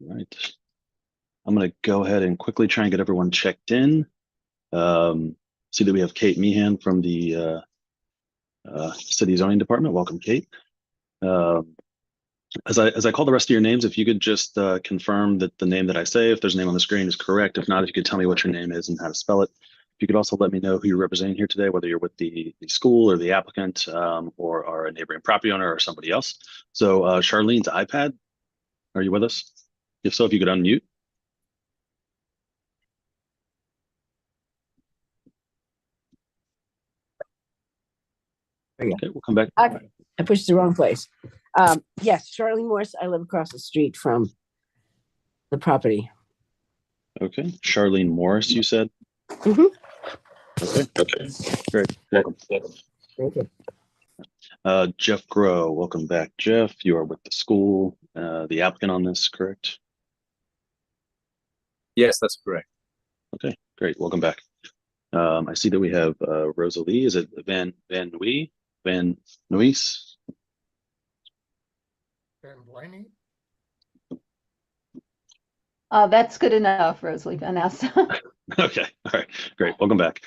All right. I'm going to go ahead and quickly try and get everyone checked in. See that we have Kate Meehan from the City Zoning Department. Welcome, Kate. As I call the rest of your names, if you could just confirm that the name that I say, if there's a name on the screen, is correct. If not, if you could tell me what your name is and how to spell it. If you could also let me know who you're representing here today, whether you're with the school or the applicant, or are a neighboring property owner or somebody else. So Charlene's iPad, are you with us? If so, if you could unmute. Okay, we'll come back. I pushed the wrong place. Yes, Charlene Morse. I live across the street from the property. Okay, Charlene Morris, you said? Mm-hmm. Okay, great. Welcome. Thank you. Jeff Grow, welcome back, Jeff. You are with the school, the applicant on this, correct? Yes, that's correct. Okay, great. Welcome back. I see that we have Rosalie. Is it Van Nuys? Van Nuys? Van Blaney? That's good enough, Rosalie Vanessa. Okay, all right, great. Welcome back.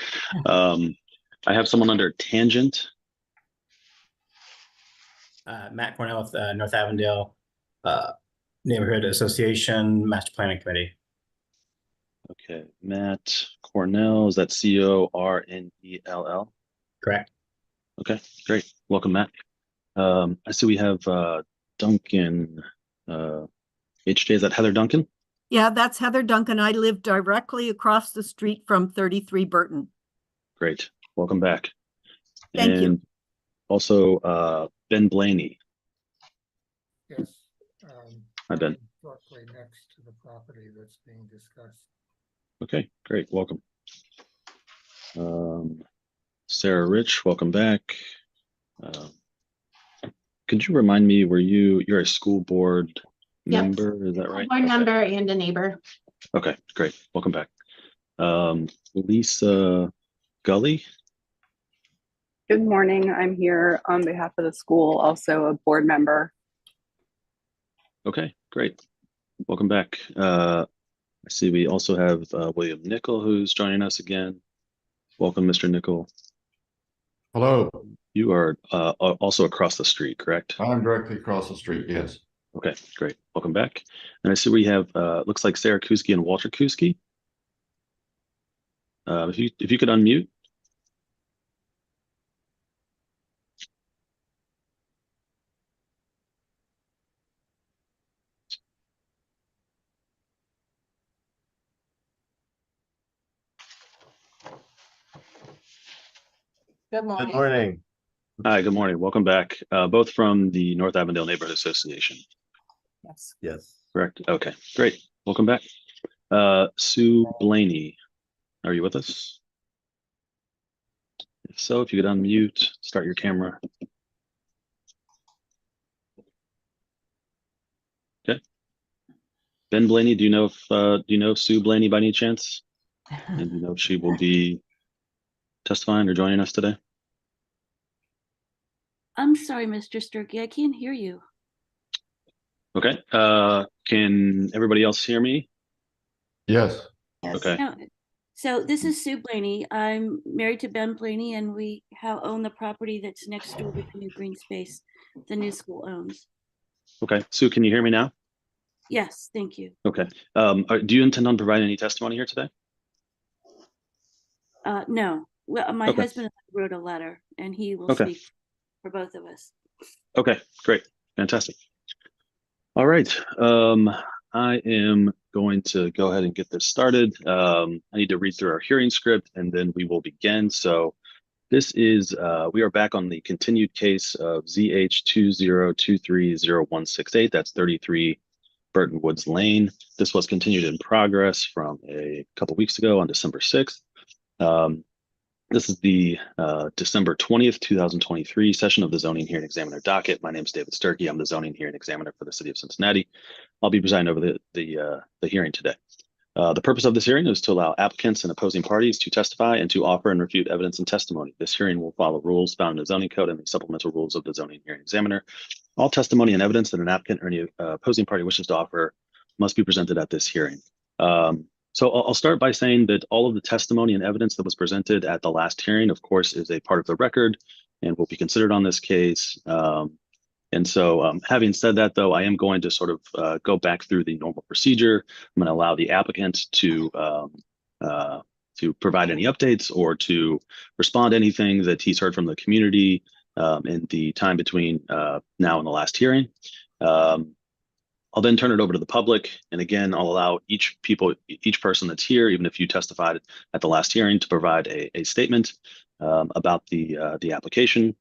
I have someone under Tangent. Matt Cornell with North Avondale Neighborhood Association Master Planning Committee. Okay, Matt Cornell, is that Cornell? Correct. Okay, great. Welcome, Matt. I see we have Duncan, HJ, is that Heather Duncan? Yeah, that's Heather Duncan. I live directly across the street from 33 Burton. Great. Welcome back. Thank you. Also, Ben Blaney. Yes. Hi, Ben. Directly next to the property that's being discussed. Okay, great. Welcome. Sarah Rich, welcome back. Could you remind me, you're a school board member, is that right? Board member and a neighbor. Okay, great. Welcome back. Lisa Gully. Good morning. I'm here on behalf of the school, also a board member. Okay, great. Welcome back. I see we also have William Nickel who's joining us again. Welcome, Mr. Nickel. Hello. You are also across the street, correct? I'm directly across the street, yes. Okay, great. Welcome back. And I see we have, looks like Sarah Kuski and Walter Kuski. If you could unmute. Good morning. Good morning. Hi, good morning. Welcome back. Both from the North Avondale Neighborhood Association. Yes. Yes. Correct. Okay, great. Welcome back. Sue Blaney, are you with us? If so, if you could unmute, start your camera. Okay. Ben Blaney, do you know Sue Blaney by any chance? And do you know if she will be testifying or joining us today? I'm sorry, Mr. Sturkey, I can't hear you. Okay. Can everybody else hear me? Yes. Yes. Okay. No. So this is Sue Blaney. I'm married to Ben Blaney, and we own the property that's next door to the new green space the new school owns. Okay. Sue, can you hear me now? Yes, thank you. Okay. Do you intend on providing any testimony here today? No. Well, my Okay. husband wrote a letter, and he will Okay. speak for both of us. Okay, great. Fantastic. All right. I am going to go ahead and get this started. I need to read through our hearing script and then we will begin. So this is, we are back on the continued case of ZH20230168. That's 33 Burton Woods Lane. This was continued in progress from a couple weeks ago on December 6th. This is the December 20th, 2023 session of the Zoning Hearing Examiner docket. My name is David Sturkey. I'm the Zoning Hearing Examiner for the City of Cincinnati. I'll be presiding over the hearing today. The purpose of this hearing is to allow applicants and opposing parties to testify and to offer and refute evidence and testimony. This hearing will follow rules found in the zoning code and the supplemental rules of the Zoning Hearing Examiner. All testimony and evidence that an applicant or any opposing party wishes to offer must be presented at this hearing. So I'll start by saying that all of the testimony and evidence that was presented at the last hearing, of course, is a part of the record and will be considered on this case. And so having said that, though, I am going to sort of go back through the normal procedure. I'm going to allow the applicant to provide any updates or to respond to anything that he's heard from the community in the time between now and the last hearing. I'll then turn it over to the public. And again, I'll allow each person that's here, even if you testified at the last hearing, to provide a statement about the application.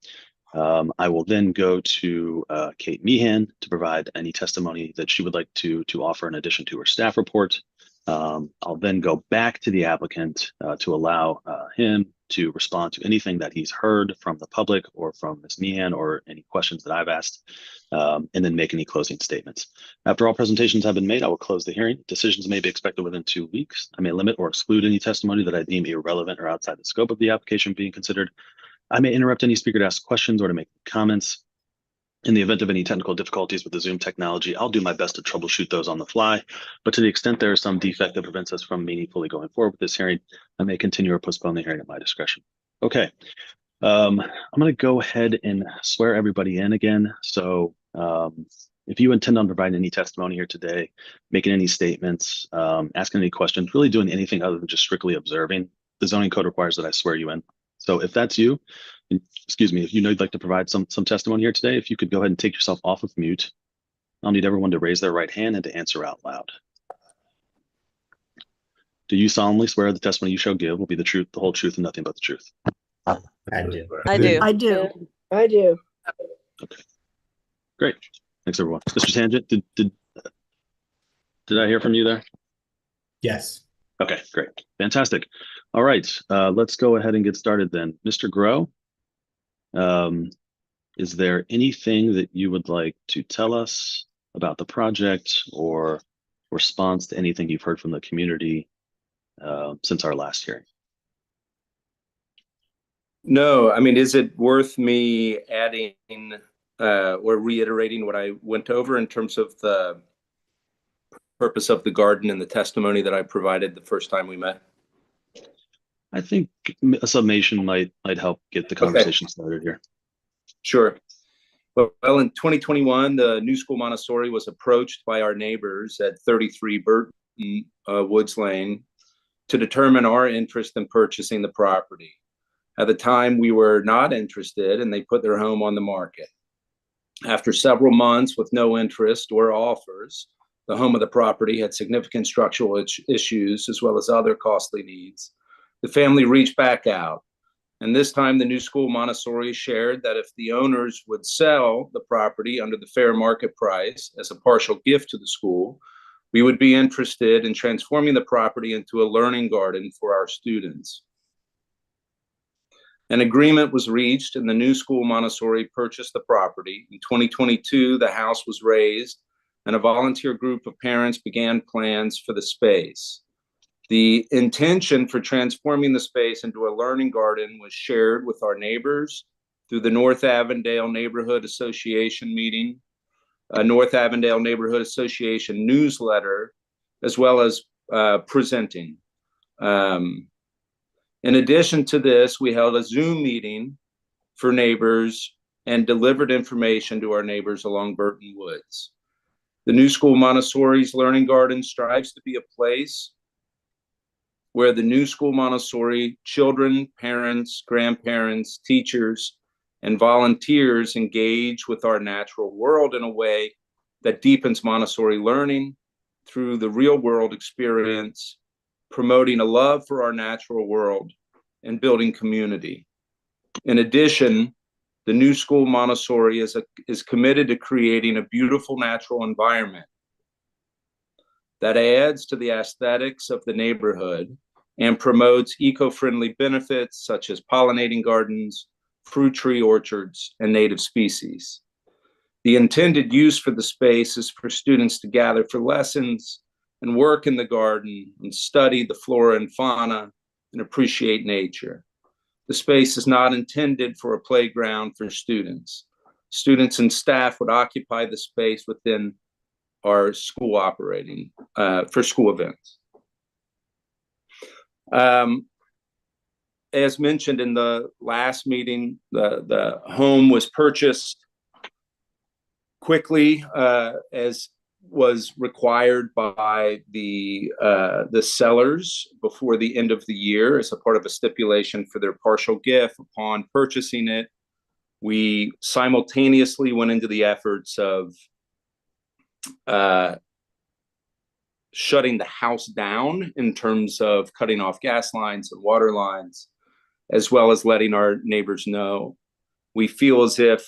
I will then go to Kate Meehan to provide any testimony that she would like to offer in addition to her staff report. I'll then go back to the applicant to allow him to respond to anything that he's heard from the public or from Ms. Meehan or any questions that I've asked, and then make any closing statements. After all presentations have been made, I will close the hearing. Decisions may be expected within 2 weeks. I may limit or exclude any testimony that I deem irrelevant or outside the scope of the application being considered. I may interrupt any speaker to ask questions or to make comments. In the event of any technical difficulties with the Zoom technology, I'll do my best to troubleshoot those on the fly. But to the extent there is some defect that prevents us from meaningfully going forward with this hearing, I may continue or postpone the hearing at my discretion. Okay, I'm going to go ahead and swear everybody in again. So if you intend on providing any testimony here today, making any statements, asking any questions, really doing anything other than just strictly observing, the zoning code requires that I swear you in. So if that's you, excuse me, if you know you'd like to provide some testimony here today, if you could go ahead and take yourself off of mute. I'll need everyone to raise their right hand and to answer out loud. Do you solemnly swear the testimony you shall give will be the truth, the whole truth, and nothing but the truth? I do. I do. I do. I do. Okay, great. Thanks, everyone. Mr. Tangent, did I hear from you there? Yes. Okay, great. Fantastic. All right, let's go ahead and get started then. Mr. Grow, is there anything that you would like to tell us about the project or response to anything you've heard from the community since our last hearing? No, I mean, is it worth me adding or reiterating what I went over in terms of the purpose of the garden and the testimony that I provided the first time we met? I think a summation might help get the conversation started here. Sure. Well, in 2021, the New School Montessori was approached by our neighbors at 33 Burton Woods Lane to determine our interest in purchasing the property. At the time, we were not interested, and they put their home on the market. After several months with no interest or offers, the home of the property had significant structural issues as well as other costly needs. The family reached back out, and this time the New School Montessori shared that if the owners would sell the property under the fair market price as a partial gift to the school, we would be interested in transforming the property into a learning garden for our students. An agreement was reached and the New School Montessori purchased the property. In 2022, the house was raised and a volunteer group of parents began plans for the space. The intention for transforming the space into a learning garden was shared with our neighbors through the North Avondale Neighborhood Association meeting, a North Avondale Neighborhood Association newsletter, as well as presenting. In addition to this, we held a Zoom meeting for neighbors and delivered information to our neighbors along Burton Woods. The New School Montessori's Learning Garden strives to be a place where the New School Montessori children, parents, grandparents, teachers, and volunteers engage with our natural world in a way that deepens Montessori learning through the real world experience, promoting a love for our natural world and building community. In addition, the New School Montessori is committed to creating a beautiful natural environment that adds to the aesthetics of the neighborhood and promotes eco-friendly benefits such as pollinating gardens, fruit tree orchards, and native species. The intended use for the space is for students to gather for lessons and work in the garden and study the flora and fauna and appreciate nature. The space is not intended for a playground for students. Students and staff would occupy the space within our school operating for school events. As mentioned in the last meeting, the home was purchased quickly, as was required by the sellers before the end of the year as a part of a stipulation for their partial gift. Upon purchasing it, we simultaneously went into the efforts of shutting the house down in terms of cutting off gas lines and water lines, as well as letting our neighbors know. We feel as if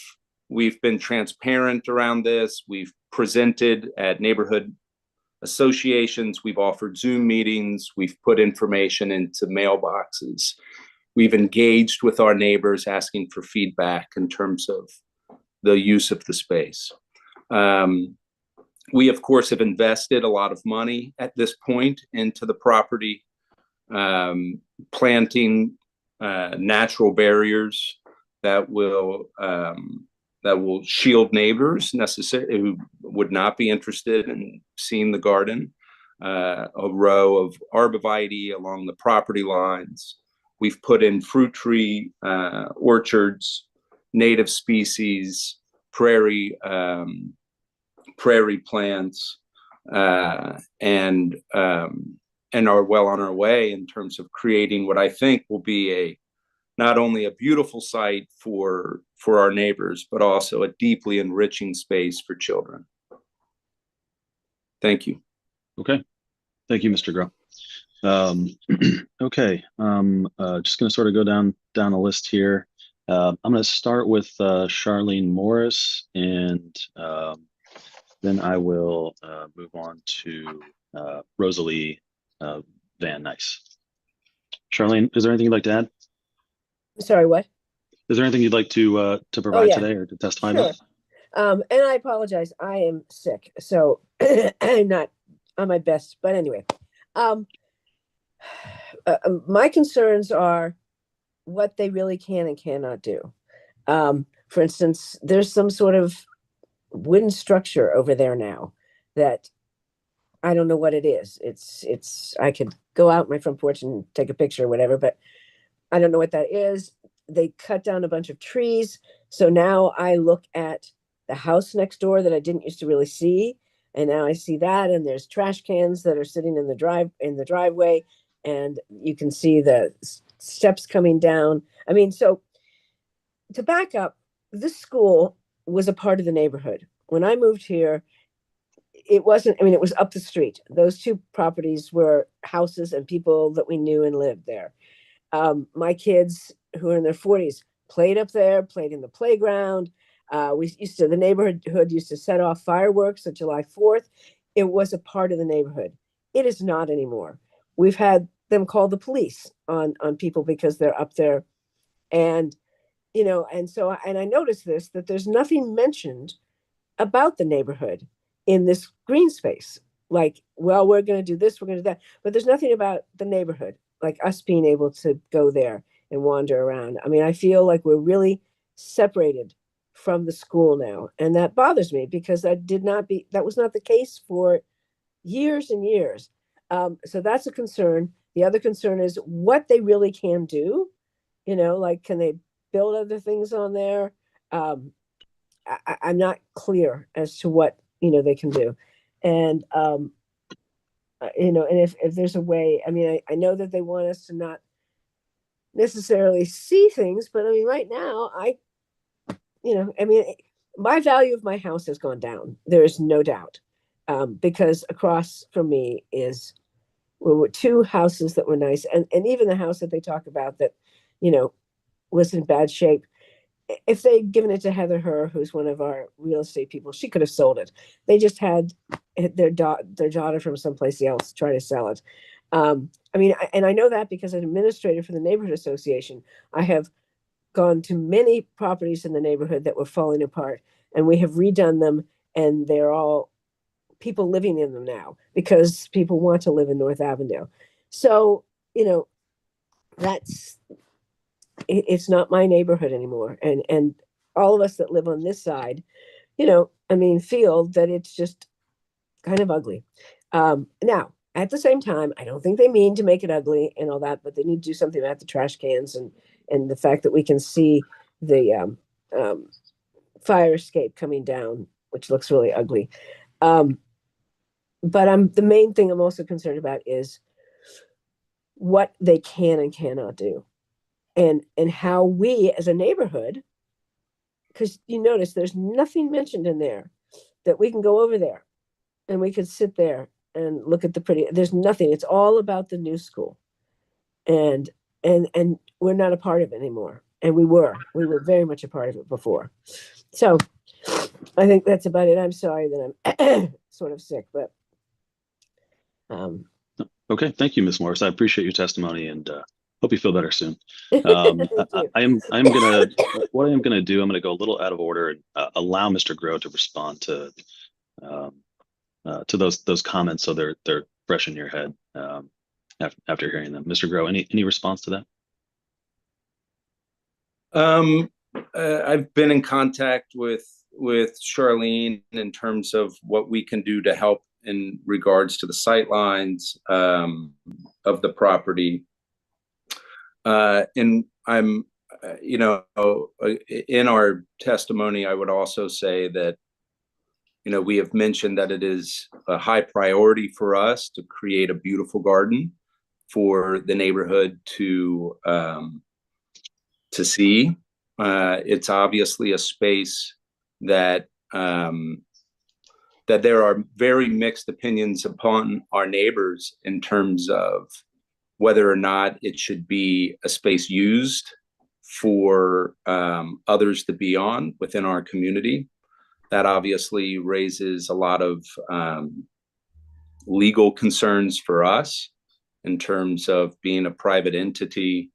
we've been transparent around this. We've presented at neighborhood associations. We've offered Zoom meetings. We've put information into mailboxes. We've engaged with our neighbors, asking for feedback in terms of the use of the space. We, of course, have invested a lot of money at this point into the property, planting natural barriers that will shield neighbors who would not be interested in seeing the garden. A row of arborvitae along the property lines. We've put in fruit tree orchards, native species, prairie plants, and are well on our way in terms of creating what I think will be not only a beautiful site for our neighbors, but also a deeply enriching space for children. Thank you. Okay. Thank you, Mr. Groh. Okay. Just going to sort of go down a list here. I'm going to start with Charlene Morris, and then I will move on to Rosalie Van Nice. Charlene, is there anything you'd like to add? Sorry, what? Is there anything you'd like to provide yeah. today or to testify Sure. about? And I apologize. I am sick, so I'm not on my best. But anyway, my concerns are what they really can and cannot do. For instance, there's some sort of wooden structure over there now that I don't know what it is. It's I could go out my front porch and take a picture or whatever, but I don't know what that is. They cut down a bunch of trees. So now I look at the house next door that I didn't used to really see. And now I see that, and there's trash cans that are sitting in the driveway, and you can see the steps coming down. I mean, so to back up, this school was a part of the neighborhood. When I moved here, it wasn't, I mean, it was up the street. Those two properties were houses and people that we knew and lived there. My kids who are in their 40s played up there, played in the playground. The neighborhood used to set off fireworks on July 4th. It was a part of the neighborhood. It is not anymore. We've had them call the police on people because they're up there. And, and I noticed that there's nothing mentioned about the neighborhood in this green space. Like, well, we're going to do this, we're going to do that. But there's nothing about the neighborhood, like us being able to go there and wander around. I mean, I feel like we're really separated from the school now. And that bothers me because that was not the case for years and years. So that's a concern. The other concern is what they really can do. Like, can they build other things on there? I'm not clear as to what, they can do. And, and if there's a way, I mean, I know that they want us to not necessarily see things, but I mean, right now, my value of my house has gone down. There is no doubt. Because across from me were two houses that were nice. And even the house that they talk about that, was in bad shape. If they'd given it to Heather, who's one of our real estate people, she could have sold it. They just had their daughter from someplace else try to sell it. I know that because as an administrator for the neighborhood association, I have gone to many properties in the neighborhood that were falling apart, and we have redone them, and they're all people living in them now because people want to live in North Avondale. So, it's not my neighborhood anymore. And all of us that live on this side, feel that it's just kind of ugly. Now, at the same time, I don't think they mean to make it ugly and all that, but they need to do something about the trash cans and the fact that we can see the fire escape coming down, which looks really ugly. But the main thing I'm also concerned about is what they can and cannot do, and how we as a neighborhood, because you notice there's nothing mentioned in there that we can go over there and we could sit there and look at the pretty. There's nothing. It's all about the new school, and we're not a part of it anymore. And we were very much a part of it before. So I think that's about it. I'm sorry that I'm sort of sick, but Okay, thank you, Ms. Morris. I appreciate your testimony and hope you feel better soon. Thank you. I'm gonna what I'm gonna do. I'm gonna go a little out of order and allow Mr. Groh to respond to those comments, so they're fresh in your head after hearing them. Mr. Groh, any response to that? I've been in contact with Charlene in terms of what we can do to help in regards to the sight lines of the property. And I'm, in our testimony, I would also say that, we have mentioned that it is a high priority for us to create a beautiful garden for the neighborhood to see. It's obviously a space that that there are very mixed opinions upon our neighbors in terms of whether or not it should be a space used for others to be on within our community. That obviously raises a lot of legal concerns for us in terms of being a private entity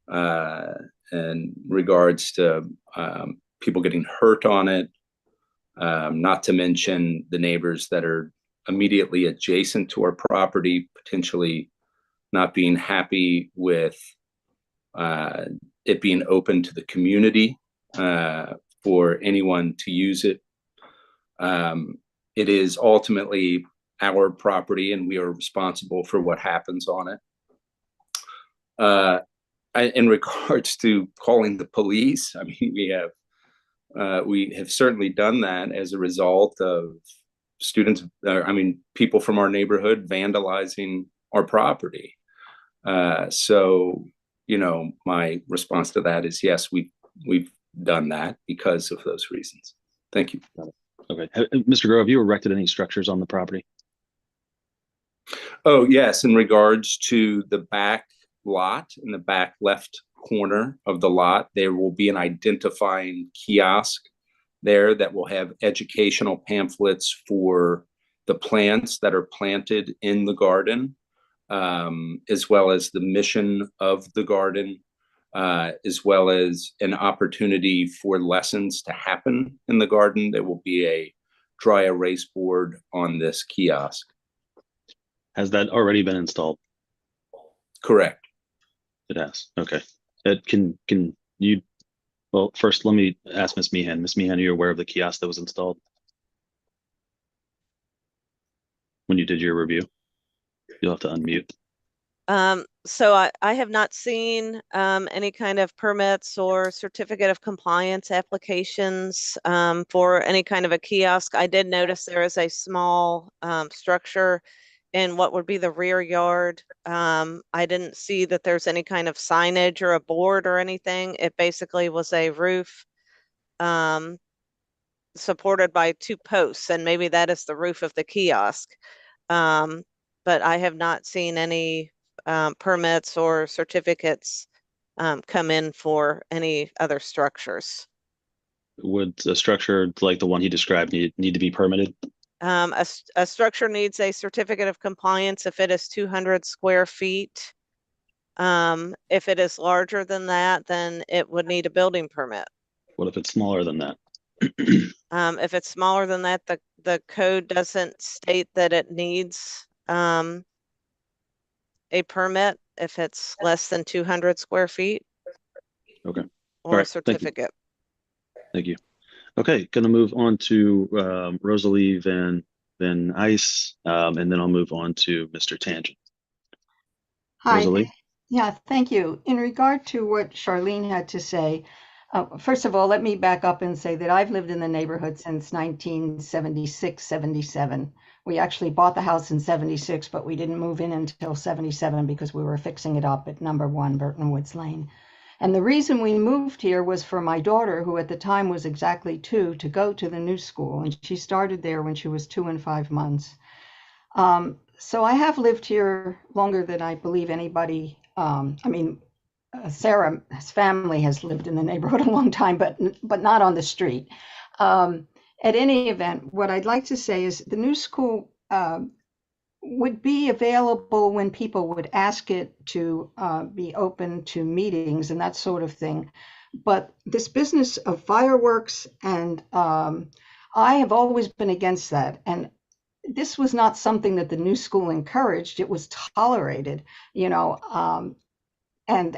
in regards to people getting hurt on it, not to mention the neighbors that are immediately adjacent to our property, potentially not being happy with it being open to the community for anyone to use it. It is ultimately our property and we are responsible for what happens on it. In regards to calling the police, I mean, we have certainly done that as a result of students, people from our neighborhood vandalizing our property. So, my response to that is yes, we've done that because of those reasons. Thank you. Okay, Mr. Groh, have you erected any structures on the property? Oh, yes, in regards to the back lot, in the back left corner of the lot, there will be an identifying kiosk there that will have educational pamphlets for the plants that are planted in the garden, as well as the mission of the garden, as well as an opportunity for lessons to happen in the garden. There will be a dry erase board on this kiosk. Has that already been installed? Correct. It has. Okay. Can you? Well, first, let me ask Ms. Meehan. Ms. Meehan, are you aware of the kiosk that was installed when you did your review? You'll have to unmute. So I have not seen any kind of permits or certificate of compliance applications for any kind of a kiosk. I did notice there is a small structure in what would be the rear yard. I didn't see that there's any kind of signage or a board or anything. It basically was a roof supported by 2 posts, and maybe that is the roof of the kiosk. But I have not seen any permits or certificates come in for any other structures. Would a structure like the one he described need to be permitted? A structure needs a certificate of compliance if it is 200 square feet. If it is larger than that, then it would need a building permit. What if it's smaller than that? If it's smaller than that, the code doesn't state that it needs a permit if it's less than 200 square feet. Okay. Or a certificate. Thank you. Okay, going to move on to Rosalie Van then Ice, and then I'll move on to Mr. Tangent. Hi. Rosalie? Yeah, thank you. In regard to what Charlene had to say, first of all, let me back up and say that I've lived in the neighborhood since 1976, 77. We actually bought the house in 76, but we didn't move in until 77 because we were fixing it up at number 1 Burton Woods Lane. And the reason we moved here was for my daughter, who at the time was exactly 2, to go to the new school. And she started there when she was 2 and 5 months. So I have lived here longer than I believe anybody. Sarah's family has lived in the neighborhood a long time, but not on the street. At any event, what I'd like to say is the new school would be available when people would ask it to be open to meetings and that sort of thing. But this business of fireworks, and I have always been against that. And this was not something that the new school encouraged. It was tolerated, and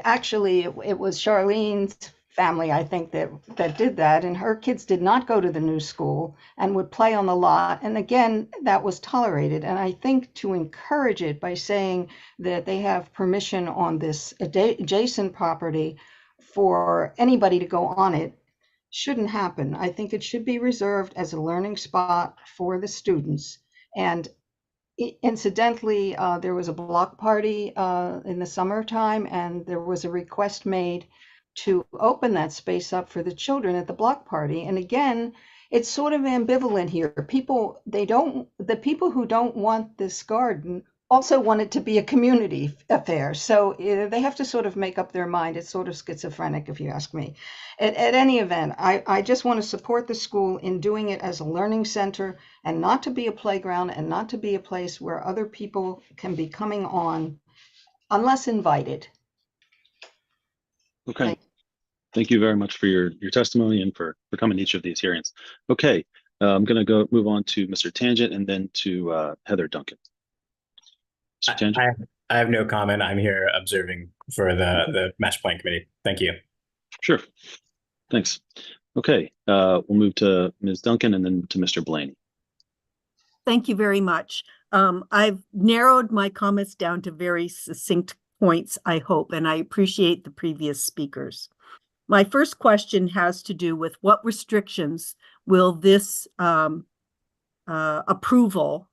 actually it was Charlene's family, I think, that did that. And her kids did not go to the new school and would play on the lot. And again, that was tolerated. And I think to encourage it by saying that they have permission on this adjacent property for anybody to go on it shouldn't happen. I think it should be reserved as a learning spot for the students. And incidentally, there was a block party in the summertime, and there was a request made to open that space up for the children at the block party. And again, it's sort of ambivalent here. The people who don't want this garden also want it to be a community affair. So they have to sort of make up their mind. It's sort of schizophrenic, if you ask me. At any event, I just want to support the school in doing it as a learning center and not to be a playground and not to be a place where other people can be coming on unless invited. Okay. Thank you very much for your testimony and for coming to each of these hearings. Okay, I'm going to move on to Mr. Tangent and then to Heather Duncan. Mr. Tangent? I have no comment. I'm here observing for the Master Plan Committee. Thank you. Sure. Thanks. Okay, we'll move to Ms. Duncan and then to Mr. Blaney. Thank you very much. I've narrowed my comments down to very succinct points, I hope, and I appreciate the previous speakers. My first question has to do with what restrictions will this approval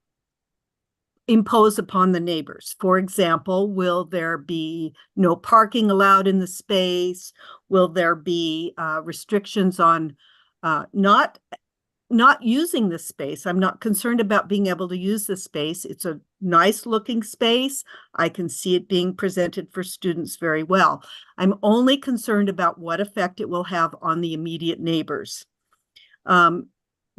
impose upon the neighbors? For example, will there be no parking allowed in the space? Will there be restrictions on not using the space? I'm not concerned about being able to use the space. It's a nice looking space. I can see it being presented for students very well. I'm only concerned about what effect it will have on the immediate neighbors.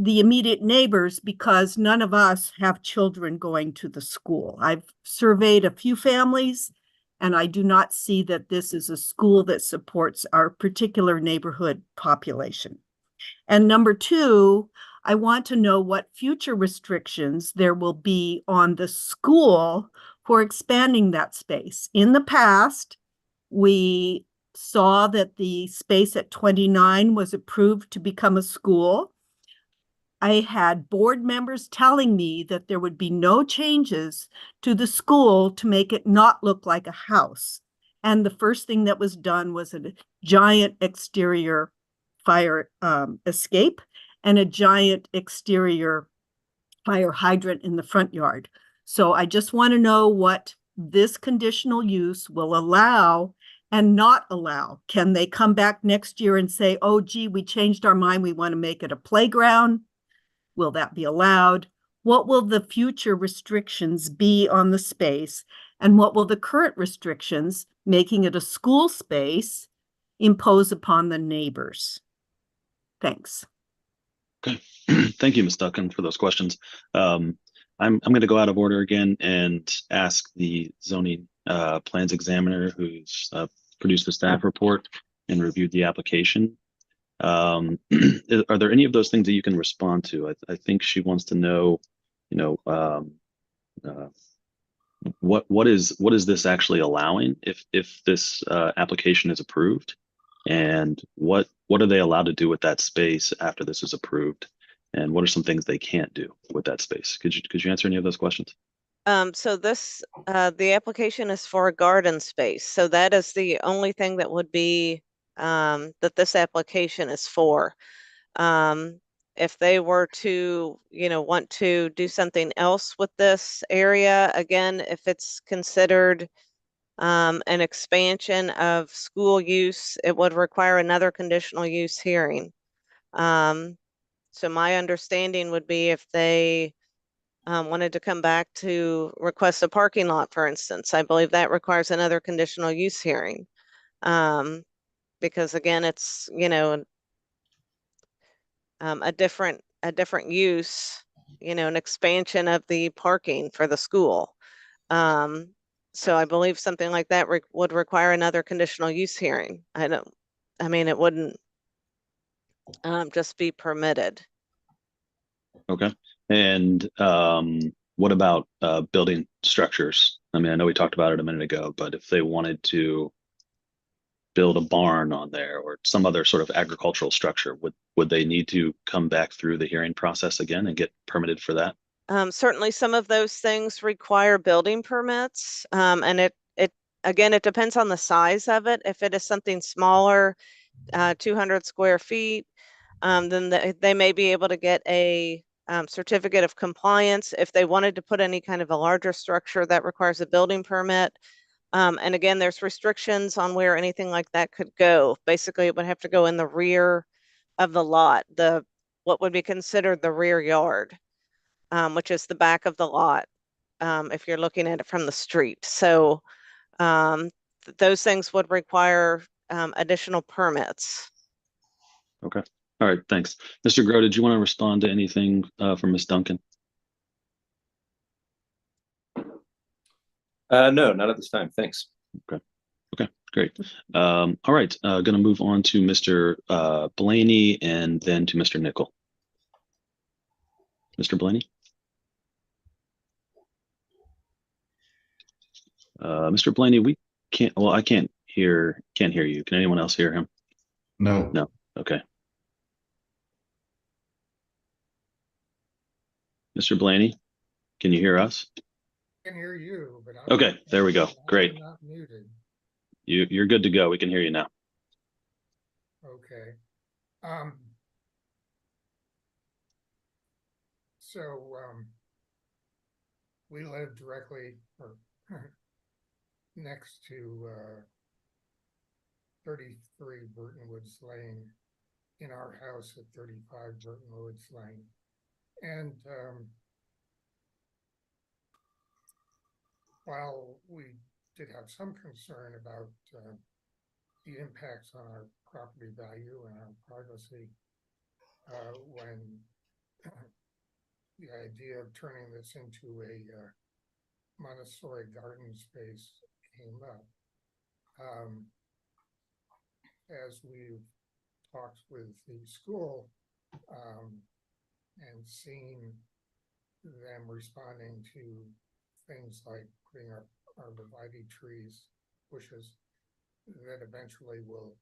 The immediate neighbors, because none of us have children going to the school. I've surveyed a few families, and I do not see that this is a school that supports our particular neighborhood population. And number two, I want to know what future restrictions there will be on the school for expanding that space. In the past, we saw that the space at 29 was approved to become a school. I had board members telling me that there would be no changes to the school to make it not look like a house. And the first thing that was done was a giant exterior fire escape and a giant exterior fire hydrant in the front yard. So I just want to know what this conditional use will allow and not allow. Can they come back next year and say, oh, gee, we changed our mind, we want to make it a playground? Will that be allowed? What will the future restrictions be on the space? And what will the current restrictions, making it a school space, impose upon the neighbors? Thanks. Okay, thank you, Ms. Duncan, for those questions. I'm going to go out of order again and ask the zoning plans examiner who's produced the staff report and reviewed the application. Are there any of those things that you can respond to? I think she wants to know, what is this actually allowing if this application is approved, and what are they allowed to do with that space after this is approved? And what are some things they can't do with that space? Could you answer any of those questions? So this, the application is for a garden space. So that is the only thing that would be, that this application is for. If they were to, want to do something else with this area, again, if it's considered an expansion of school use, it would require another conditional use hearing. So my understanding would be if they wanted to come back to request a parking lot, for instance, I believe that requires another conditional use hearing. Because again, it's, a different use, an expansion of the parking for the school. So I believe something like that would require another conditional use hearing. It wouldn't just be permitted. Okay. And what about building structures? I mean, I know we talked about it a minute ago, but if they wanted to build a barn on there or some other sort of agricultural structure, would they need to come back through the hearing process again and get permitted for that? Certainly some of those things require building permits. And it again, it depends on the size of it. If it is something smaller, 200 square feet, then they may be able to get a certificate of compliance. If they wanted to put any kind of a larger structure, that requires a building permit. And again, there's restrictions on where anything like that could go. Basically, it would have to go in the rear of the lot, what would be considered the rear yard, which is the back of the lot, if you're looking at it from the street. So those things would require additional permits. Okay. All right. Thanks. Mr. Groh, did you want to respond to anything from Ms. Duncan? No, not at this time. Thanks. Okay. Okay, great. All right. Going to move on to Mr. Blaney and then to Mr. Nickel. Mr. Blaney? Mr. Blaney, we can't, well, I can't hear you. Can anyone else hear him? No. No. Okay. Mr. Blaney, can you hear us? I can hear you, but Okay, there we go. Great. I'm not muted. You're good to go. We can hear you now. Okay. We live directly or next to 33 Burton Woods Lane in our house at 35 Burton Woods Lane. And while we did have some concern about the impacts on our property value and our privacy, when the idea of turning this into a Montessori garden space came up, as we've talked with the school and seen them responding to things like putting up arborvitae trees, bushes that eventually will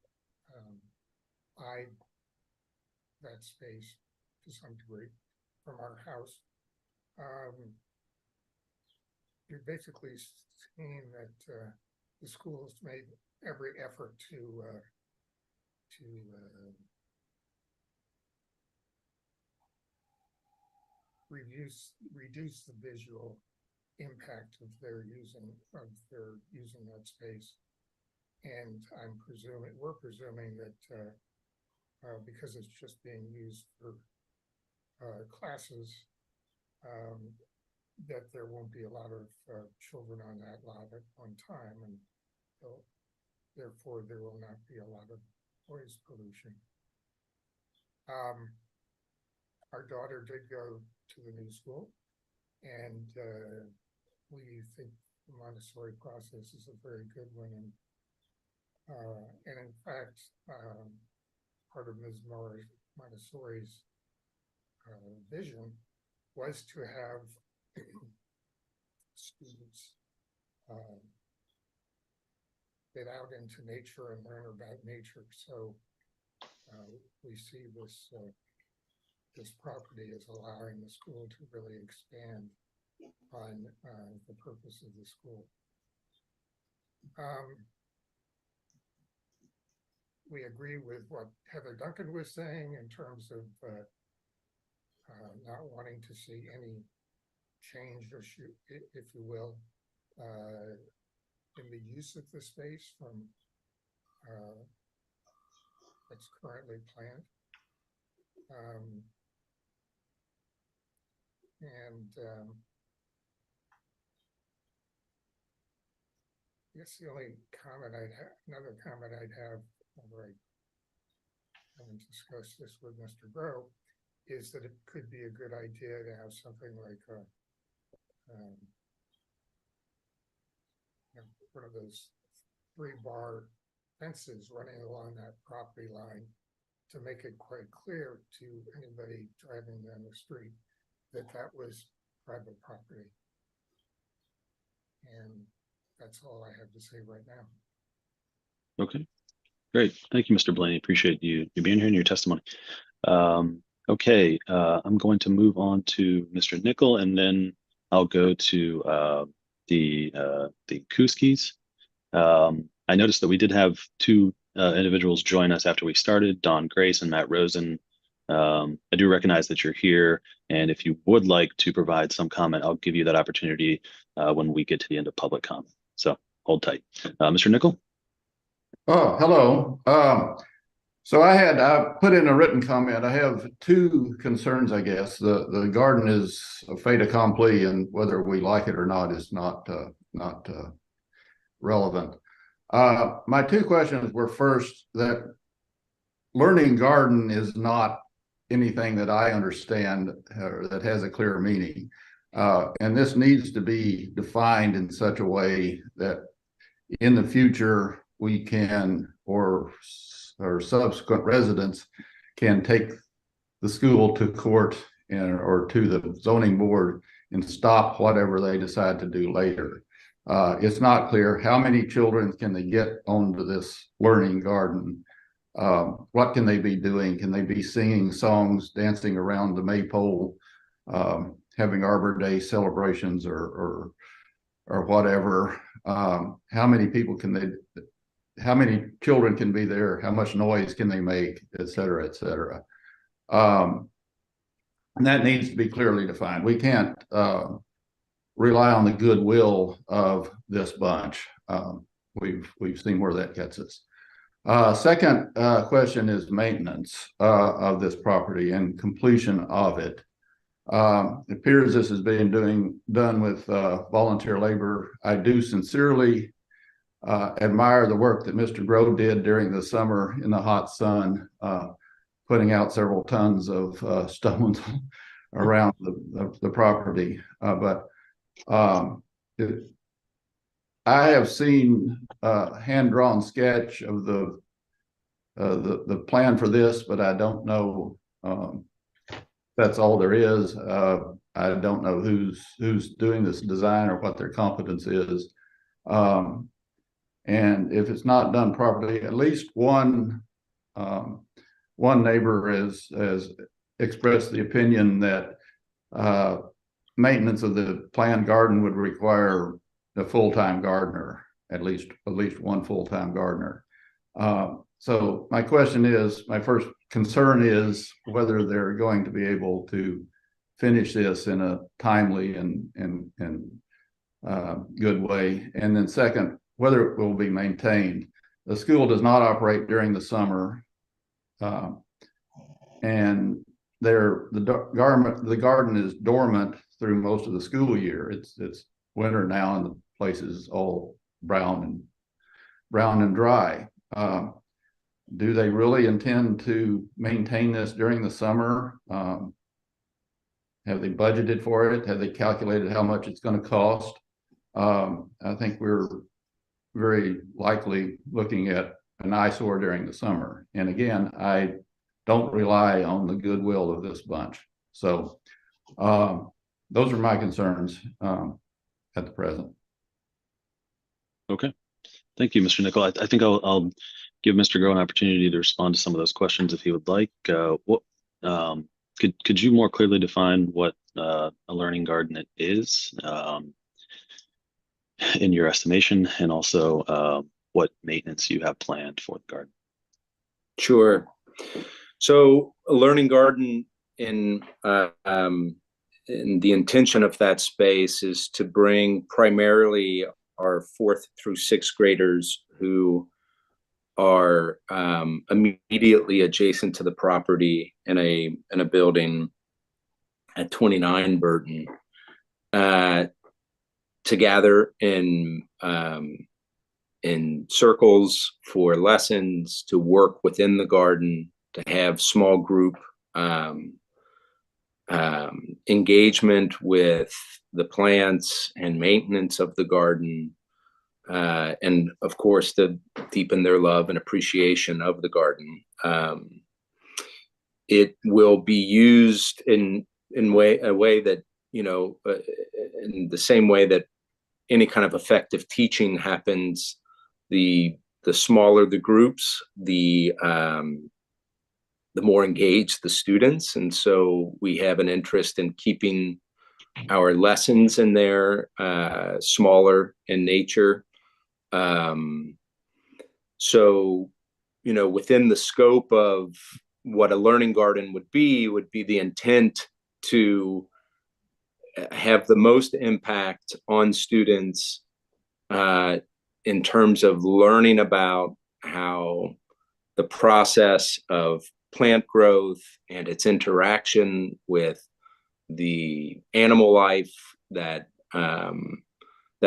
hide that space to some degree from our house. You're basically seeing that the school has made every effort to reduce the visual impact of their using that space. And we're presuming that because it's just being used for classes, that there won't be a lot of children on that lot at one time, and therefore there will not be a lot of noise pollution. Our daughter did go to the new school, and we think the Montessori process is a very good one. And in fact, part of Ms. Montessori's vision was to have students get out into nature and learn about nature. So we see this property is allowing the school to really expand on the purpose of the school. We agree with what Heather Duncan was saying in terms of not wanting to see any change, or if you will, in the use of the space from what's currently planned. I guess the only comment another comment I'd have, although I haven't discussed this with Mr. Groh, is that it could be a good idea to have something like one of those 3-bar fences running along that property line to make it quite clear to anybody driving down the street that that was private property. And that's all I have to say right now. Okay, great. Thank you, Mr. Blaney. Appreciate you being here and your testimony. Okay, I'm going to move on to Mr. Nickel, and then I'll go to the Kuskis. I noticed that we did have 2 individuals join us after we started, Don Grace and Matt Rosen. I do recognize that you're here, and if you would like to provide some comment, I'll give you that opportunity when we get to the end of public comment. So hold tight. Mr. Nickel? Oh, hello. So I put in a written comment. I have 2 concerns, I guess. The garden is a fait accompli, and whether we like it or not is not relevant. My 2 questions were, first, that learning garden is not anything that I understand that has a clear meaning. And this needs to be defined in such a way that in the future we can, or subsequent residents can take the school to court or to the zoning board and stop whatever they decide to do later. It's not clear how many children can they get onto this learning garden. What can they be doing? Can they be singing songs, dancing around the maypole, having Arbor Day celebrations, or whatever? How many people can they? How many children can be there? How much noise can they make, et cetera, et cetera? And that needs to be clearly defined. We can't rely on the goodwill of this bunch. We've seen where that gets us. Second question is maintenance of this property and completion of it. It appears this is being done with volunteer labor. I do sincerely admire the work that Mr. Groh did during the summer in the hot sun, putting out several tons of stones around the property. But I have seen a hand-drawn sketch of the plan for this, but I don't know that's all there is. I don't know who's doing this design or what their competence is. And if it's not done properly, at least one neighbor has expressed the opinion that maintenance of the planned garden would require a full-time gardener, at least one full-time gardener. So my question is, my first concern is whether they're going to be able to finish this in a timely and good way. And then second, whether it will be maintained. The school does not operate during the summer, and the garden is dormant through most of the school year. It's winter now, and the place is all brown and dry. Do they really intend to maintain this during the summer? Have they budgeted for it? Have they calculated how much it's going to cost? I think we're very likely looking at an eyesore during the summer. And again, I don't rely on the goodwill of this bunch. So those are my concerns at the present. Okay, thank you, Mr. Nickel. I think I'll give Mr. Groh an opportunity to respond to some of those questions if he would like. Could you more clearly define what a learning garden is in your estimation, and also what maintenance you have planned for the garden? Sure. So a learning garden in the intention of that space is to bring primarily our 4th through 6th graders who are immediately adjacent to the property in a building at 29 Burton to gather in circles for lessons, to work within the garden, to have small group engagement with the plants and maintenance of the garden, and of course to deepen their love and appreciation of the garden. It will be used in a way that, you know, in the same way that any kind of effective teaching happens. The smaller the groups, the more engaged the students. And so we have an interest in keeping our lessons in there smaller in nature. So, you know, within the scope of what a learning garden would be the intent to have the most impact on students in terms of learning about how the process of plant growth and its interaction with the animal life that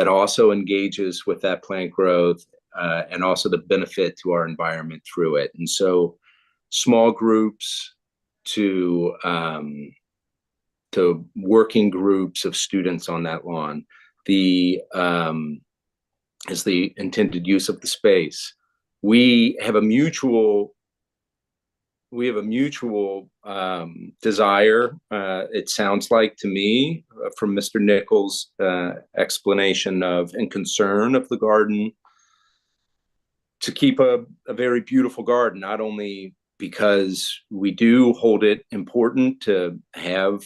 also engages with that plant growth, and also the benefit to our environment through it. And so small groups to working groups of students on that lawn is the intended use of the space. We have a mutual desire, it sounds like to me, from Mr. Nichols' explanation of and concern of the garden, to keep a very beautiful garden, not only because we do hold it important to have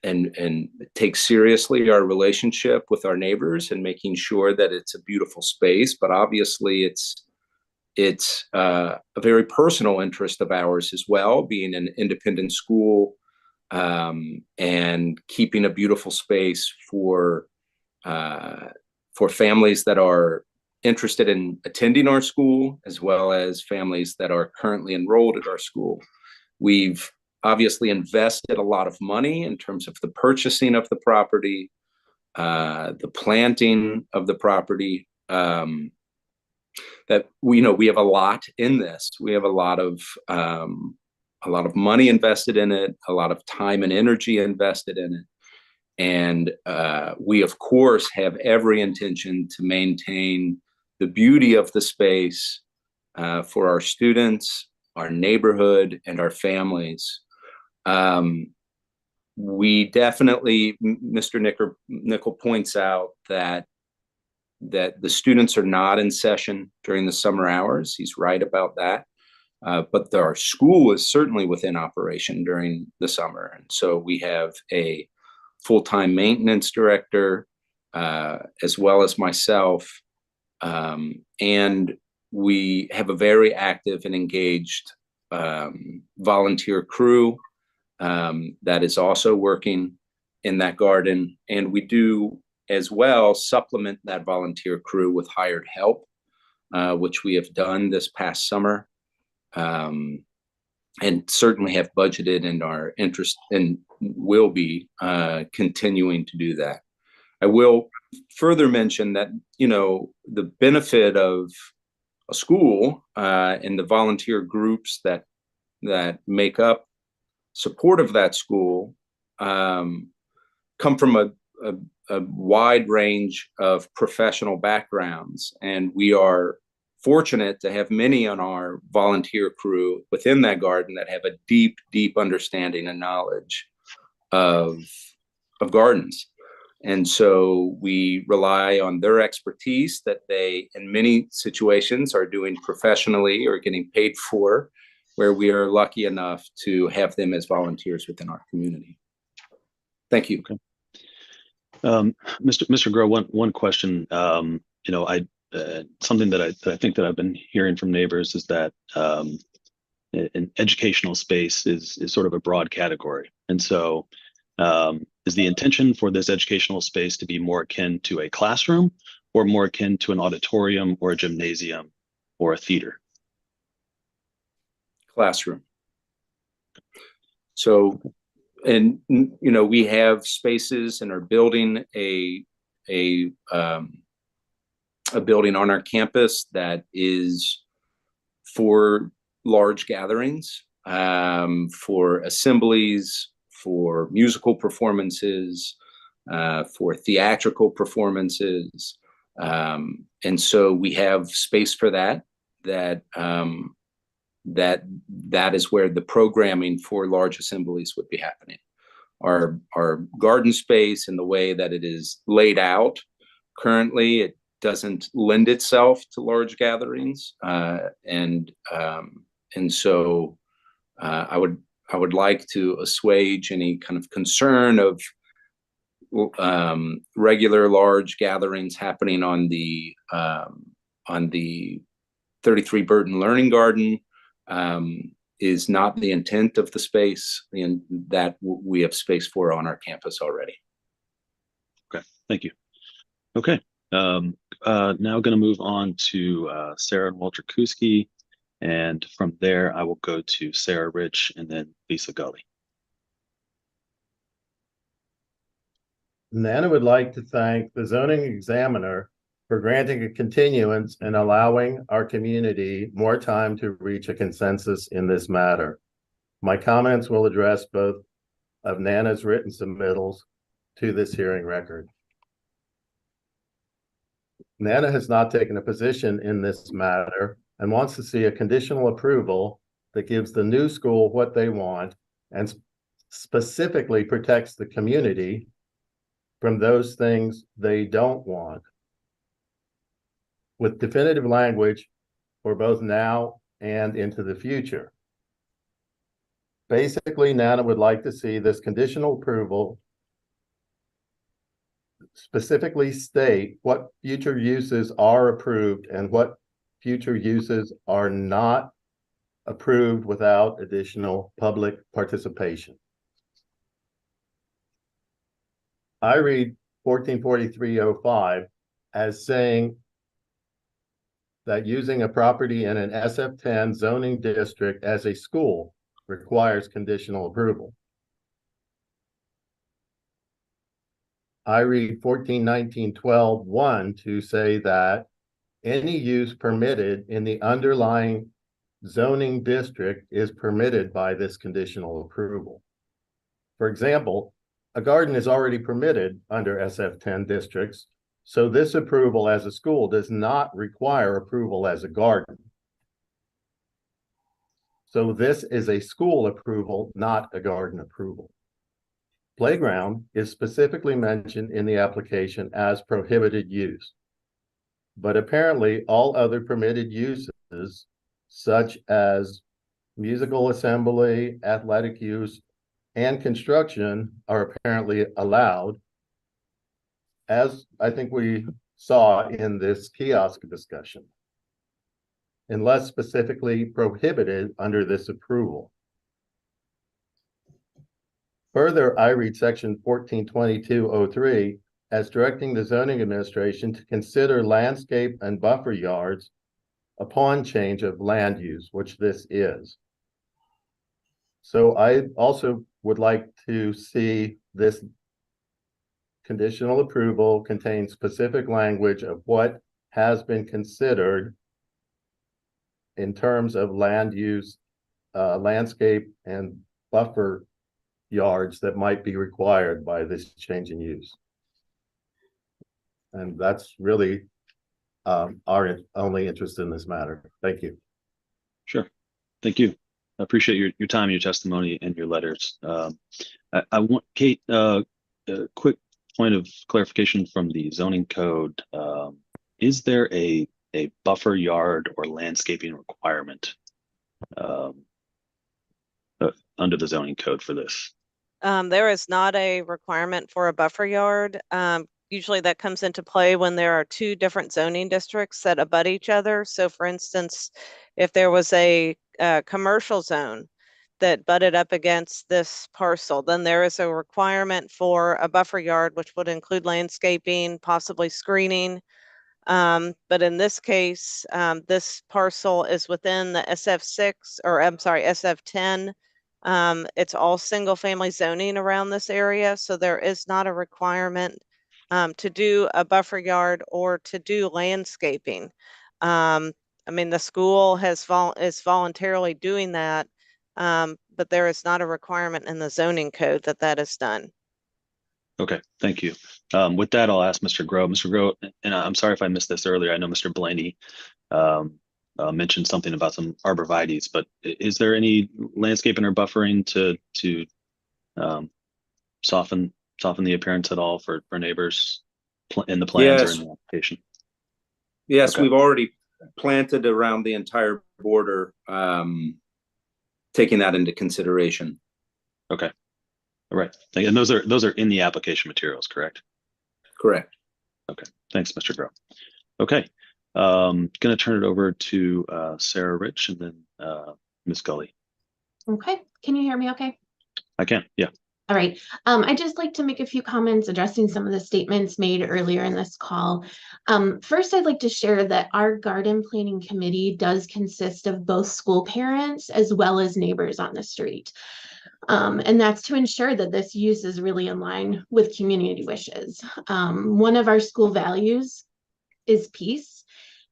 and take seriously our relationship with our neighbors and making sure that it's a beautiful space, but obviously it's a very personal interest of ours as well, being an independent school, and keeping a beautiful space for families that are interested in attending our school, as well as families that are currently enrolled at our school. We've obviously invested a lot of money in terms of the purchasing of the property, the planting of the property, that we have a lot in this. We have a lot of money invested in it, a lot of time and energy invested in it. And we, of course, have every intention to maintain the beauty of the space for our students, our neighborhood, and our families. We definitely, Mr. Nickel points out that the students are not in session during the summer hours. He's right about that. But our school is certainly within operation during the summer. And so we have a full-time maintenance director, as well as myself. And we have a very active and engaged volunteer crew that is also working in that garden. And we do as well supplement that volunteer crew with hired help, which we have done this past summer, and certainly have budgeted and are interested and will be continuing to do that. I will further mention that, you know, the benefit of a school and the volunteer groups that make up support of that school come from a wide range of professional backgrounds, and we are fortunate to have many on our volunteer crew within that garden that have a deep understanding and knowledge of gardens. And so we rely on their expertise that they, in many situations, are doing professionally or getting paid for where we are lucky enough to have them as volunteers within our community. Thank you. Okay. Mr. Groh, one question. You know, something that I think that I've been hearing from neighbors is that an educational space is sort of a broad category, and so is the intention for this educational space to be more akin to a classroom, or more akin to an auditorium, or a gymnasium, or a theater? Classroom. So, and you know, we have spaces and are building a building on our campus that is for large gatherings, for assemblies, for musical performances, for theatrical performances, and so we have space for that. That is where the programming for large assemblies would be happening. Our garden space and the way that it is laid out currently, it doesn't lend itself to large gatherings, and so I would like to assuage any kind of concern of regular large gatherings happening on the 33 Burton Learning Garden. Is not the intent of the space, and that we have space for on our campus already. Okay, thank you. Okay, now going to move on to Sarah and Walter Kuski, and from there I will go to Sarah Rich and then Lisa Gully. Nana would like to thank the zoning examiner for granting a continuance and allowing our community more time to reach a consensus in this matter. My comments will address both of Nana's written submittals to this hearing record. Nana has not taken a position in this matter and wants to see a conditional approval that gives the new school what they want and specifically protects the community from those things they don't want, with definitive language for both now and into the future. Basically, Nana would like to see this conditional approval specifically state what future uses are approved and what future uses are not approved without additional public participation. I read 144305 as saying that using a property in an SF10 zoning district as a school requires conditional approval. I read 1419.12.1 to say that any use permitted in the underlying zoning district is permitted by this conditional approval. For example, a garden is already permitted under SF10 districts, so this approval as a school does not require approval as a garden. So this is a school approval, not a garden approval. Playground is specifically mentioned in the application as prohibited use, but apparently all other permitted uses, such as musical assembly, athletic use, and construction, are apparently allowed, as I think we saw in this kiosk discussion, unless specifically prohibited under this approval. Further, I read section 1422.03 as directing the zoning administration to consider landscape and buffer yards upon change of land use, which this is. So I also would like to see this conditional approval contain specific language of what has been considered in terms of land use, landscape and buffer yards that might be required by this change in use. And that's really our only interest in this matter. Thank you. Sure. Thank you. I appreciate your time, your testimony, and your letters. I want, Kate, a quick point of clarification from the zoning code. Is there a buffer yard or landscaping requirement under the zoning code for this? There is not a requirement for a buffer yard. Usually that comes into play when there are two different zoning districts that abut each other. So for instance, if there was a commercial zone that butted up against this parcel, then there is a requirement for a buffer yard, which would include landscaping, possibly screening. But in this case, this parcel is within the SF6, or I'm sorry, SF10. It's all single family zoning around this area, so there is not a requirement to do a buffer yard or to do landscaping. I mean, the school is voluntarily doing that, but there is not a requirement in the zoning code that is done. Okay, thank you. With that, I'll ask Mr. Groh. Mr. Groh, and I'm sorry if I missed this earlier. I know Mr. Blaney mentioned something about some arborvitaes, but is there any landscaping or buffering to soften the appearance at all for neighbors in the plans or in the application? Yes, Okay. we've already planted around the entire border, taking that into consideration. Okay. All right. And those are in the application materials, correct? Correct. Okay. Thanks, Mr. Groh. Okay. Going to turn it over to Sarah Rich and then Ms. Gully. Okay. Can you hear me okay? I can. Yeah. All right. I'd just like to make a few comments addressing some of the statements made earlier in this call. First, I'd like to share that our garden planning committee does consist of both school parents as well as neighbors on the street. And that's to ensure that this use is really in line with community wishes. One of our school values is peace,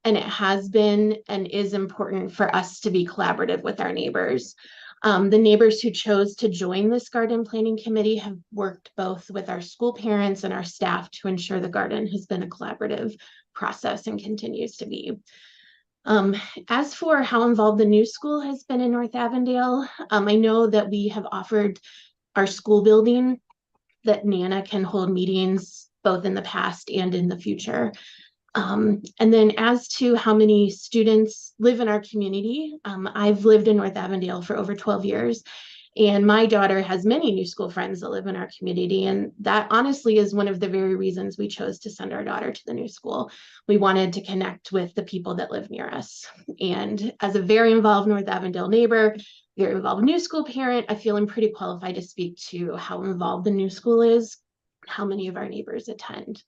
and it has been and is important for us to be collaborative with our neighbors. The neighbors who chose to join this garden planning committee have worked both with our school parents and our staff to ensure the garden has been a collaborative process and continues to be. As for how involved the new school has been in North Avondale, I know that we have offered our school building that NANA can hold meetings both in the past and in the future. And then as to how many students live in our community, I've lived in North Avondale for over 12 years, and my daughter has many new school friends that live in our community. And that honestly is one of the very reasons we chose to send our daughter to the new school. We wanted to connect with the people that live near us. And as a very involved North Avondale neighbor, very involved new school parent, I feel I'm pretty qualified to speak to how involved the new school is, how many of our neighbors attend.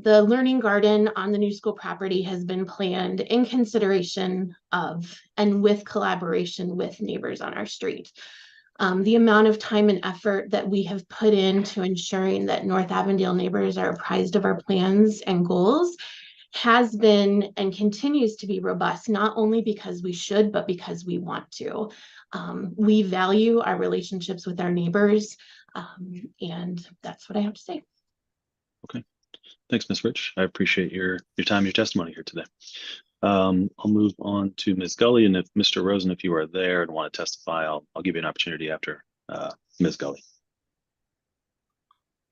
The learning garden on the new school property has been planned in consideration of and with collaboration with neighbors on our street. The amount of time and effort that we have put into ensuring that North Avondale neighbors are apprised of our plans and goals has been and continues to be robust, not only because we should, but because we want to. We value our relationships with our neighbors, and that's what I have to say. Okay. Thanks, Ms. Rich. I appreciate your time, your testimony here today. I'll move on to Ms. Gully, and if Mr. Rosen, if you are there and want to testify, I'll give you an opportunity after Ms. Gully.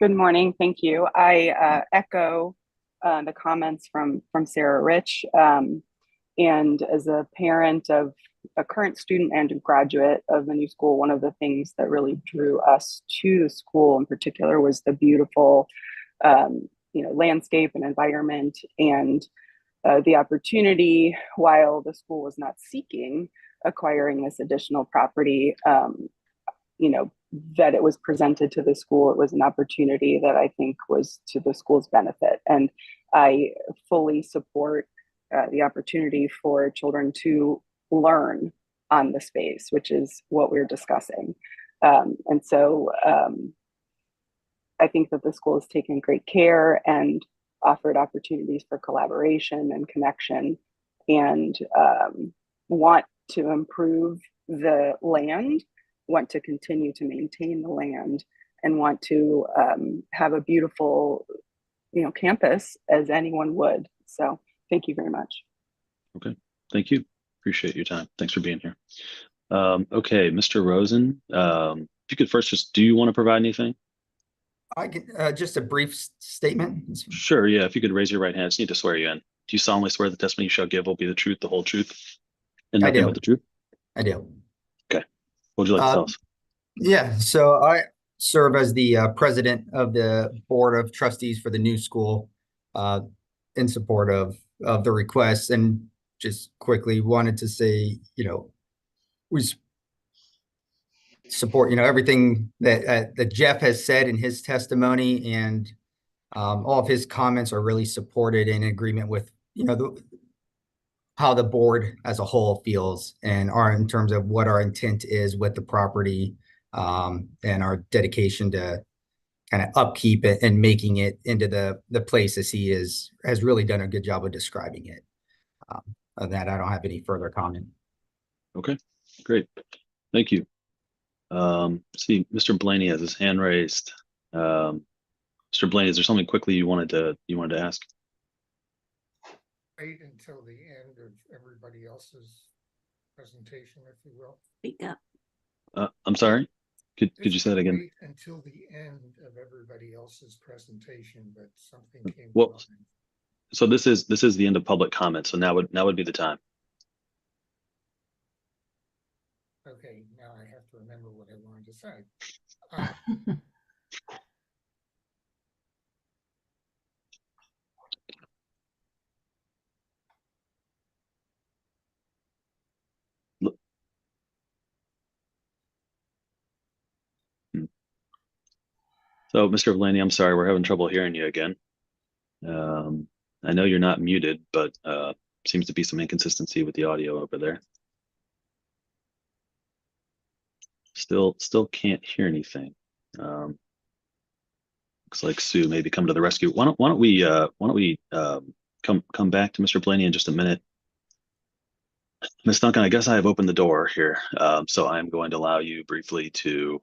Good morning. Thank you. I echo the comments from Sarah Rich. And as a parent of a current student and a graduate of the new school, one of the things that really drew us to the school in particular was the beautiful landscape and environment, and the opportunity, while the school was not seeking acquiring this additional property, that it was presented to the school. It was an opportunity that I think was to the school's benefit. And I fully support the opportunity for children to learn on the space, which is what we're discussing. And so I think that the school has taken great care and offered opportunities for collaboration and connection, and want to improve the land, want to continue to maintain the land, and want to have a beautiful, campus as anyone would. So thank you very much. Okay, thank you. Appreciate your time. Thanks for being here. Okay, Mr. Rosen, if you could first do you want to provide anything? I can just a brief statement. Sure, yeah. If you could raise your right hand, I just need to swear you in. Do you solemnly swear the testimony you shall give will be the truth, the whole truth, and nothing but the truth? I do. Okay. What would you like to tell us? Yeah, so I serve as the president of the board of trustees for the new school in support of the request, and just quickly wanted to say, we support, everything that Jeff has said in his testimony, and all of his comments are really supported in agreement with, how the board as a whole feels and in terms of what our intent is with the property, and our dedication to kind of upkeep it and making it into the place as he has really done a good job of describing it. Of that, I don't have any further comment. Okay, great. Thank you. See, Mr. Blaney has his hand raised. Mr. Blaney, is there something quickly you wanted to ask? Wait until the end of everybody else's presentation, if you will. Speak up. I'm sorry. Could you say that again? Wait until the end of everybody else's presentation, but something came. Well, so this is the end of public comment. So now would be the time. Okay, now I have to remember what I wanted to say. So, Mr. Blaney, I'm sorry, we're having trouble hearing you again. I know you're not muted, but seems to be some inconsistency with the audio over there. Still can't hear anything. Looks like Sue maybe come to the rescue. Why don't we come back to Mr. Blaney in just a minute? Ms. Duncan, I guess I have opened the door here, so I'm going to allow you briefly to,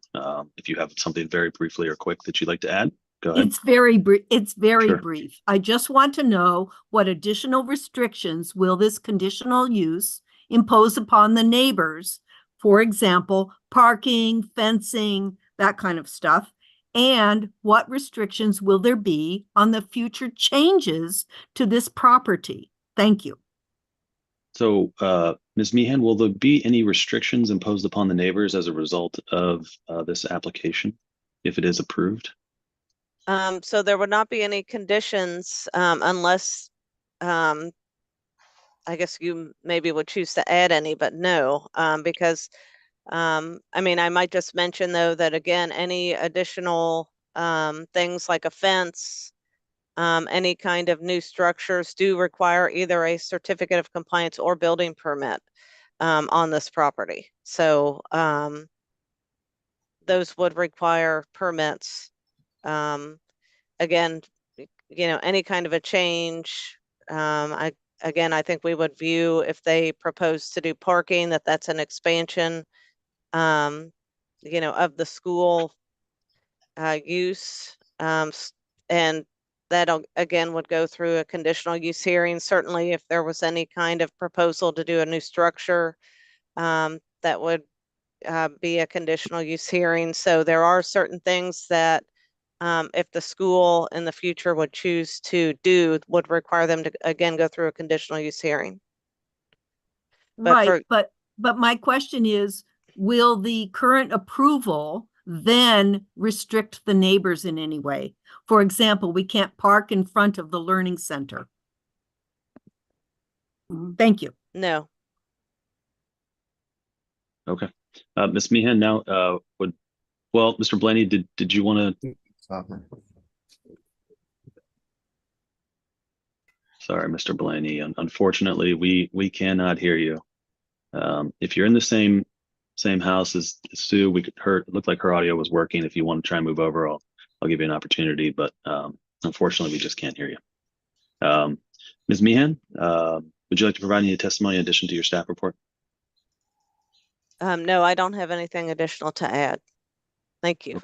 if you have something very briefly or quick that you'd like to add, go ahead. It's very brief. Sure. Brief. I just want to know what additional restrictions will this conditional use impose upon the neighbors? For example, parking, fencing, that kind of stuff. And what restrictions will there be on the future changes to this property? Thank you. So, Ms. Meehan, will there be any restrictions imposed upon the neighbors as a result of this application, if it is approved? So there would not be any conditions unless, I guess you maybe would choose to add any, but no, because, I mean, I might just mention though that again, any additional things like a fence, any kind of new structures do require either a certificate of compliance or building permit on this property. So those would require permits. Again, any kind of a change, I think we would view if they propose to do parking, that's an expansion, of the school use, and that again would go through a conditional use hearing. Certainly if there was any kind of proposal to do a new structure, that would be a conditional use hearing. So there are certain things that if the school in the future would choose to do, would require them to again go through a conditional use hearing. But my question is, will the current approval then restrict the neighbors in any way? For example, we can't park in front of the learning center. Thank you. No. Okay. Ms. Meehan, now Mr. Blaney, did you want to? Sorry, Mr. Blaney. Unfortunately, we cannot hear you. If you're in the same house as Sue, it looked like her audio was working. If you want to try and move over, I'll give you an opportunity, but unfortunately, we just can't hear you. Ms. Meehan, would you like to provide any testimony in addition to your staff report? No, I don't have anything additional to add. Thank you.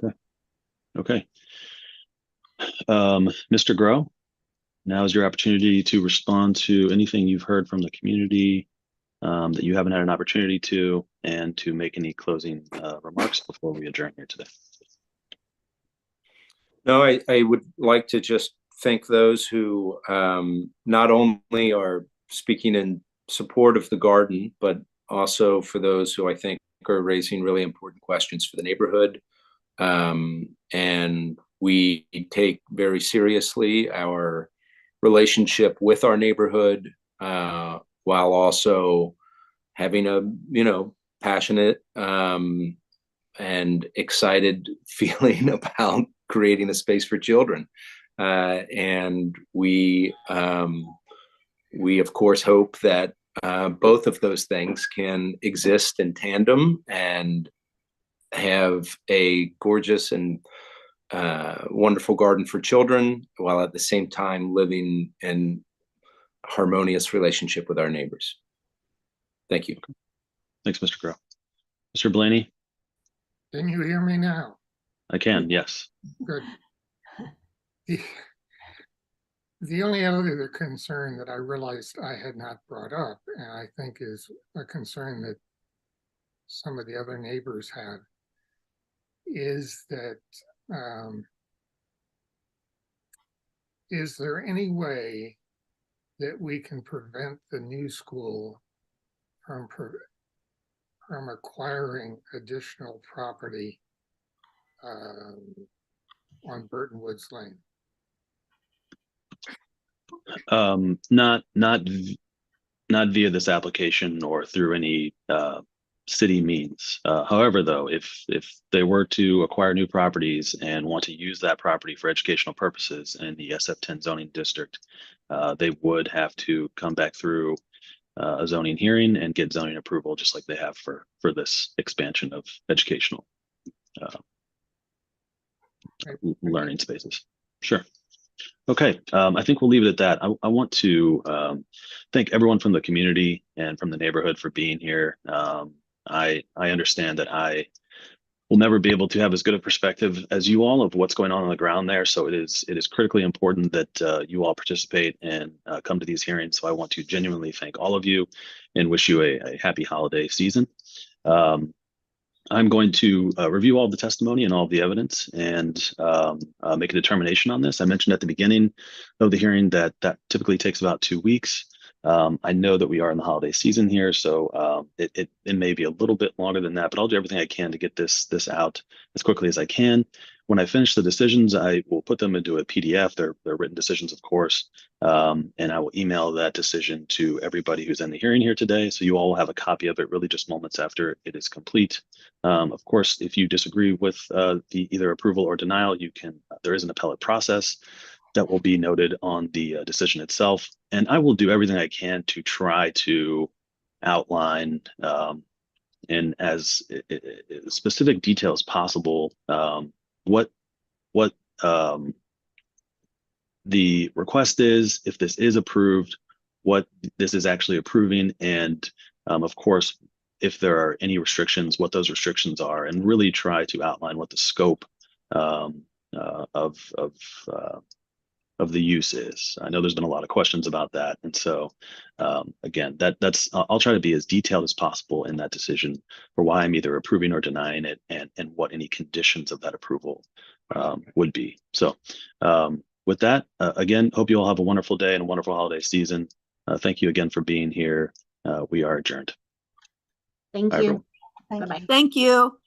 Okay. Mr. Grow, now is your opportunity to respond to anything you've heard from the community that you haven't had an opportunity to, and to make any closing remarks before we adjourn here today. No, I would like to just thank those who not only are speaking in support of the garden, but also for those who I think are raising really important questions for the neighborhood. And we take very seriously our relationship with our neighborhood, while also having a, passionate and excited feeling about creating a space for children. And we of course hope that both of those things can exist in tandem and have a gorgeous and wonderful garden for children, while at the same time living in harmonious relationship with our neighbors. Thank you. Thanks, Mr. Crow. Mr. Blaney? Can you hear me now? I can, yes. Good. The only other concern that I realized I had not brought up, and I think is a concern that some of the other neighbors have, is that is there any way that we can prevent the new school from acquiring additional property on Burton Woods Lane? Not via this application or through any city means. However, though, if they were to acquire new properties and want to use that property for educational purposes in the SF10 zoning district, they would have to come back through a zoning hearing and get zoning approval, just like they have for this expansion of educational learning spaces. Sure. Okay, I think we'll leave it at that. I want to thank everyone from the community and from the neighborhood for being here. I understand that I will never be able to have as good a perspective as you all of what's going on the ground there. So it is critically important that you all participate and come to these hearings. So I want to genuinely thank all of you and wish you a happy holiday season. I'm going to review all the testimony and all of the evidence and make a determination on this. I mentioned at the beginning of the hearing that typically takes about 2 weeks. I know that we are in the holiday season here, so it may be a little bit longer than that, but I'll do everything I can to get this out as quickly as I can. When I finish the decisions, I will put them into a PDF. They're written decisions, of course, and I will email that decision to everybody who's in the hearing here today. So you all will have a copy of it really just moments after it is complete. Of course, if you disagree with the either approval or denial, there is an appellate process that will be noted on the decision itself. And I will do everything I can to try to outline in as specific detail as possible what the request is, if this is approved, what this is actually approving, and of course, if there are any restrictions, what those restrictions are, and really try to outline what the scope of the use is. I know there's been a lot of questions about that, and so again, I'll try to be as detailed as possible in that decision for why I'm either approving or denying it, and what any conditions of that approval would be. So with that, again, hope you all have a wonderful day and a wonderful holiday season. Thank you again for being here. We are adjourned. Thank Bye, you. everyone. Bye-bye. Thank you.